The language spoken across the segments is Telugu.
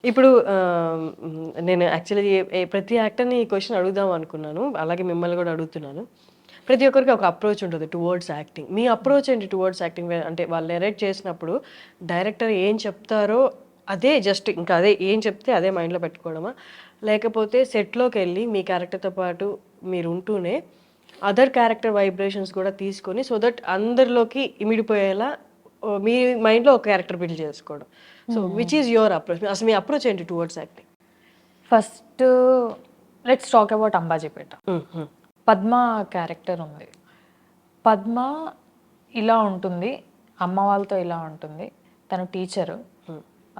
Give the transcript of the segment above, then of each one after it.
ఇప్పుడు నేను యాక్చువల్లీ ప్రతి యాక్టర్‌ని ఈ క్వెషన్ అడుగుదాం అనుకున్నాను. అలాగే మిమ్మల్ని గూడా అడుగుతున్నాను. ప్రతి ఒక్కరికి ఒక అప్రోచ్ ఉంటది టువర్డ్స్ యాక్టింగ్. మీ అప్రోచ్ ఏంటి టువర్డ్స్ యాక్టింగ్? అంటే వాళ్ళు నరేట్ చేసినప్పుడు డైరెక్టర్ ఏం చెప్తారో అదే జస్ట్ ఇంకా అదే ఏం చెప్తే అదే మైండ్‌లో పెట్టుకోవడమా? లేకపోతే సెట్‌లోకెళ్ళి మీ క్యారెక్టర్‌తో పాటు మీరుంటూనే అదర్ క్యారెక్టర్ వైబ్రేషన్స్ కూడా తీసుకొని సో దట్ అందరిలోకి ఇమిడిపోయేలా మీ మైండ్‌లో ఒక క్యారెక్టర్ బిల్డ్ చేసుకోవడం. So which is your approach? అసలు మీ అప్రోచ్ ఏంటి towards acting? First let's talk about Ambajipeta. Padma character ఉంది. పద్మ ఇలా ఉంటుంది, అమ్మ వాళ్ళతో ఇలా ఉంటుంది. తను టీచరు.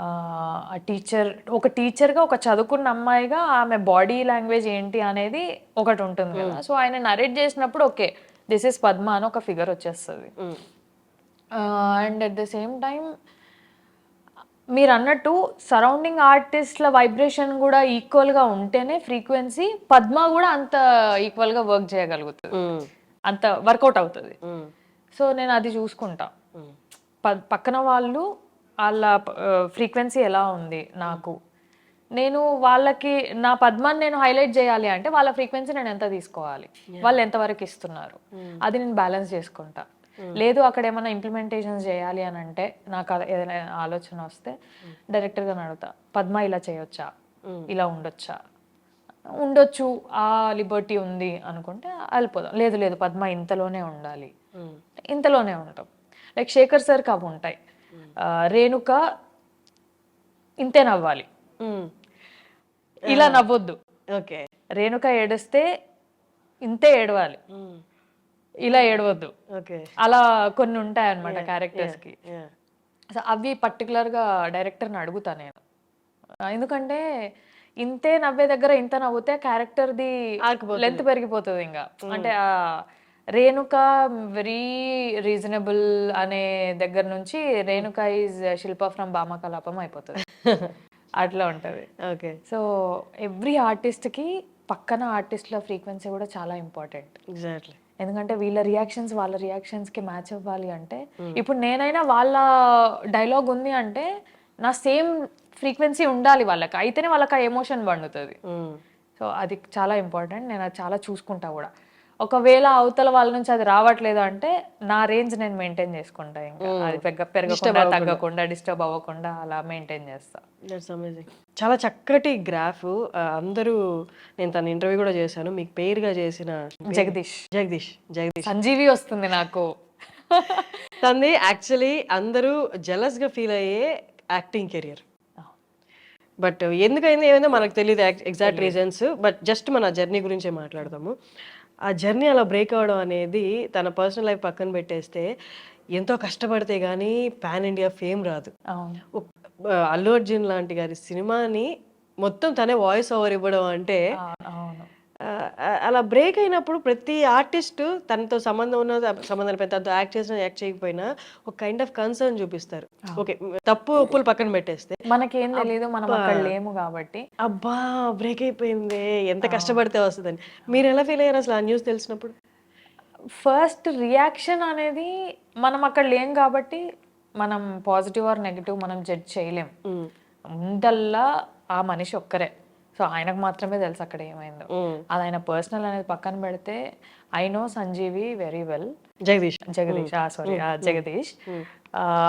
ఆ టీచర్ ఒక టీచర్గా ఒక చదువుకున్న అమ్మాయిగా ఆమె బాడీ లాంగ్వేజ్ ఏంటి అనేది ఒకటి ఉంటుంది కదా. సో ఆయన నరేట్ చేసినప్పుడు ఓకే దిస్ ఇస్ పద్మ అని ఒక ఫిగర్ వచ్చేస్తుంది. And at the same time మీరు అన్నట్టు సరౌండింగ్ ఆర్టిస్ట్ల వైబ్రేషన్ కూడా ఈక్వల్గా ఉంటేనే ఫ్రీక్వెన్సీ పద్మ కూడా అంత ఈక్వల్గా వర్క్ చేయగలుగుతుంది, అంత వర్కౌట్ అవుతుంది. సో నేను అది చూసుకుంటా. పక్కన వాళ్ళు వాళ్ళ ఫ్రీక్వెన్సీ ఎలా ఉంది నాకు, నేను వాళ్ళకి నా పద్మాన్ని నేను హైలైట్ చేయాలి అంటే వాళ్ళ ఫ్రీక్వెన్సీ నేను ఎంత తీసుకోవాలి, వాళ్ళు ఎంతవరకు ఇస్తున్నారు, అది నేను బ్యాలెన్స్ చేసుకుంటా. లేదు అక్కడ ఏమైనా ఇంప్లిమెంటేషన్స్ చేయాలి అని అంటే నాకు ఏదైనా ఆలోచన వస్తే డైరెక్టర్గా అడుగుతా, పద్మ ఇలా చేయొచ్చా, ఇలా ఉండొచ్చు ఆ లిబర్టీ ఉంది అనుకుంటే వెళ్ళిపోదాం. లేదు లేదు పద్మ ఇంతలోనే ఉండాలి, ఇంతలోనే ఉంటాం. లైక్ శేఖర్ సార్కి అవి ఉంటాయి. రేణుక ఇంతే నవ్వాలి, ఇలా నవ్వొద్దు. ఓకే. రేణుక ఏడిస్తే ఇంతే ఏడవాలి, ఇలా ఏడవద్దు. ఓకే. అలా కొన్ని ఉంటాయి అన్నమాట క్యారెక్టర్స్ కి. సో అవి పర్టికులర్గా డైరెక్టర్ని అడుగుతా నేను. ఎందుకంటే ఇంతే నవ్వే దగ్గర ఇంత నవ్వుతే క్యారెక్టర్ది లెంత్ పెరిగిపోతుంది ఇంకా. అంటే రేణుక వెరీ రీజనబుల్ అనే దగ్గర నుంచి Renuka is Shilpa from Bhamakalapam అయిపోతుంది. అట్లా ఉంటుంది. ఓకే. సో ఎవ్రీ ఆర్టిస్ట్కి పక్కన ఆర్టిస్ట్ల ఫ్రీక్వెన్సీ కూడా చాలా ఇంపార్టెంట్. ఎగ్జాక్ట్లీ. ఎందుకంటే వీళ్ళ రియాక్షన్స్ వాళ్ళ రియాక్షన్స్కి మ్యాచ్ అవ్వాలి అంటే ఇప్పుడు నేనైనా వాళ్ళ డైలాగ్ ఉంది అంటే నా సేమ్ ఫ్రీక్వెన్సీ ఉండాలి వాళ్ళకి, అయితేనే వాళ్ళకి ఆ ఎమోషన్ పండుతుంది. సో అది చాలా ఇంపార్టెంట్. నేను అది చాలా చూసుకుంటా కూడా. ఒకవేళ అవతల వాళ్ళ నుంచి అది రావట్లేదు అంటే నా రేంజ్ నేను మెయింటైన్ చేసుకుంటా. ఇంకా అది పెరగకుండా తగ్గకుండా డిస్టర్బ్ అవ్వకుండా అలా మెయింటైన్ చేస్తా. That's amazing. చాలా చక్కటి గ్రాఫ్. అందరూ నేను తన ఇంటర్వ్యూ కూడా చేశాను. మీకు పేరుగా చేసిన జగదీష్ జగదీష్ జగదీష్ సంజీవి వస్తుంది నాకు. తనది యాక్చువల్లీ అందరూ జెలస్గా ఫీల్ అయ్యే యాక్టింగ్ కెరియర్. బట్ ఎందుకైంది ఏమైందో మనకు తెలియదు ఎగ్జాక్ట్ రీజన్స్. బట్ జస్ట్ మన జర్నీ గురించే మాట్లాడతాము. ఆ జర్నీ అలా బ్రేక్ అవ్వడం అనేది తన పర్సనల్ లైఫ్ పక్కన పెట్టేస్తే ఎంతో కష్టపడితే కానీ పాన్ ఇండియా ఫేమ్ రాదు. అల్లు అర్జున్ లాంటి గారి సినిమాని మొత్తం తనే వాయిస్ ఓవర్ ఇవ్వడం అంటే అలా బ్రేక్ అయినప్పుడు ప్రతి ఆర్టిస్ట్ తనతో సంబంధం ఉన్న సంబంధం తనతో యాక్ట్ చేసినా యాక్ట్ చేయకపోయినా ఒక కైండ్ ఆఫ్ కన్సర్న్ చూపిస్తారు. ఓకే తప్పు ఒప్పులు పక్కన పెట్టేస్తే మనకేం తెలియదు, మనం అక్కడ లేము కాబట్టి అబ్బా బ్రేక్ అయిపోయింది ఎంత కష్టపడితే వస్తుందని. మీరు ఎలా ఫీల్ అయ్యారు అసలు ఆ న్యూస్ తెలిసినప్పుడు? ఫస్ట్ రియాక్షన్ అనేది మనం అక్కడ లేం కాబట్టి మనం పాజిటివ్ ఆర్ నెగిటివ్ మనం జడ్జ్ చేయలేం. ముందల్లా ఆ మనిషి ఒక్కరే, సో ఆయనకు మాత్రమే తెలుసు అక్కడ ఏమైందో. అది ఆయన పర్సనల్ అనేది పక్కన పెడితే I know Sanjeevi very well. Jagadish Jagadish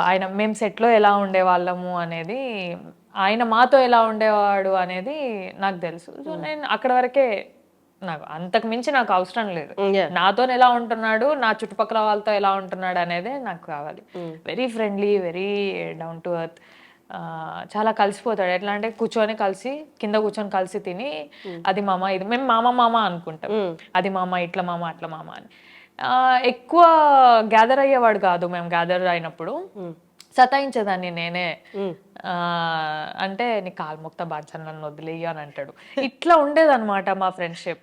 ఆయన మేము సెట్లో ఎలా ఉండేవాళ్ళము అనేది, ఆయన మాతో ఎలా ఉండేవాడు అనేది నాకు తెలుసు. సో నేను అక్కడ వరకే, నాకు అంతకు మించి నాకు అవసరం లేదు. నాతో ఎలా ఉంటున్నాడు, నా చుట్టుపక్కల వాళ్ళతో ఎలా ఉంటున్నాడు అనేదే నాకు కావాలి. Very friendly, very down to earth, చాలా కలిసిపోతాడు. ఎట్లా అంటే కింద కూర్చొని కలిసి తిని అది మామ ఇది మేము మామ అనుకుంటాం, అది మామ ఇట్లా మామ అట్లా మామ అని. ఎక్కువ గ్యాదర్ అయ్యేవాడు కాదు. మేము గ్యాదర్ అయినప్పుడు సతాయించేదాన్ని నేనే. అంటే నీ కాలు మొక్త బాధ్యత నన్ను వదిలేయి అని అంటాడు. ఇట్లా ఉండేదన్నమాట మా ఫ్రెండ్షిప్.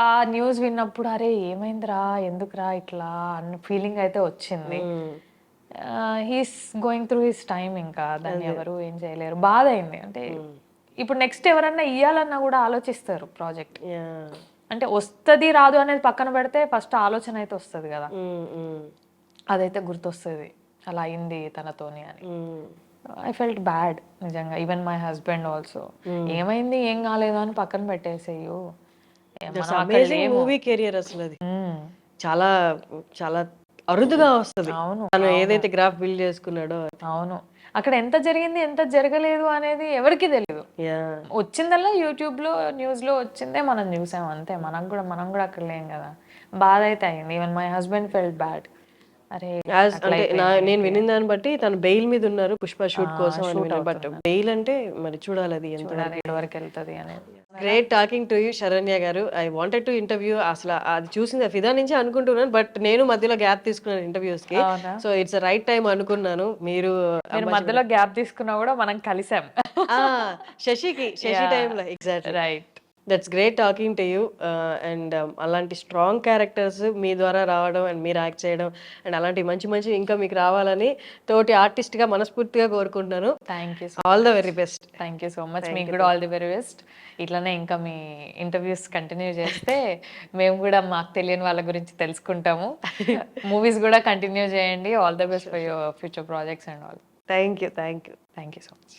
ఆ న్యూస్ విన్నప్పుడు అరే ఏమైందిరా ఎందుకురా ఇట్లా అన్న ఫీలింగ్ అయితే వచ్చింది. He's going through his time, ఇంకా దాన్ని ఎవరు ఏం చేయలేరు. బాధ అయింది. అంటే ఇప్పుడు నెక్స్ట్ ఎవరన్నా ఇయ్యాలన్నా కూడా ఆలోచిస్తారు ప్రాజెక్ట్. అంటే వస్తుంది రాదు అనేది పక్కన పెడితే ఫస్ట్ ఆలోచన అయితే వస్తుంది కదా, అదైతే గుర్తొస్తుంది అలా అయింది తనతోని అని. ఐ ఫెల్ట్ బ్యాడ్ నిజంగా. ఈవెన్ మై హస్బెండ్ ఆల్సో ఏమైంది ఏం కాలేదు అని పక్కన పెట్టేసేయు మనం అక్కడ అమేజింగ్ లేము. మూవీ కెరియర్ అసలు అది మ్మ్. చాలా చాలా అరుదుగా వస్తుంది అవును తను ఏదైతే గ్రాఫ్ బిల్డ్ చేసుకున్నాడో. అవును, అక్కడ ఎంత జరిగింది ఎంత జరగలేదు అనేది ఎవరికి తెలియదు. యా వచ్చిందల్లా యూట్యూబ్లో న్యూస్లో వచ్చిందే మనం చూసాం అంతే. మనం కూడా అక్కడ లేం కదా. బాధ అయితే అయింది. Even my husband felt bad. అరే అంటే నేను వినిన దాన్ని బట్టి తను బెయిల్ మీద ఉన్నారు పుష్ప షూట్ కోసం అని విన్నాను. బట్ బెయిల్ అంటే మరి చూడాలి అది ఎంత చూడాలి ఎక్కడివరకు వెళ్తుంది అనేది. Great talking to you Saranya garu. I wanted to interview, అసలు అది చూసింది ఫిదా నుంచి అనుకుంటున్నాను, బట్ నేను మధ్యలో గ్యాప్ తీసుకున్నాను ఇంటర్వ్యూస్ కి. అవునా? సో ఇట్స్ రైట్ టైం అనుకున్నాను. మీరు మీరు మధ్యలో గ్యాప్ తీసుకున్నా కూడా మనం కలిసాం. శశి టైంలో exactly. Right. That's great talking to you. And అలాంటి స్ట్రాంగ్ క్యారెక్టర్స్ మీ ద్వారా రావడం అండ్ మీరు యాక్ట్ చేయడం అండ్ అలాంటి మంచి మంచి ఇంకా మీకు రావాలని తోటి ఆర్టిస్ట్గా మనస్ఫూర్తిగా కోరుకుంటున్నాను. Thank you all the very best. Thank you so much. మీకు కూడా ఆల్ ది వెరీ బెస్ట్. ఇట్లానే ఇంకా మీ ఇంటర్వ్యూస్ కంటిన్యూ చేస్తే మేము కూడా మాకు తెలియని వాళ్ళ గురించి తెలుసుకుంటాము. మూవీస్ కూడా కంటిన్యూ చేయండి. All the best for your future projects and all. Thank you. Thank you so much.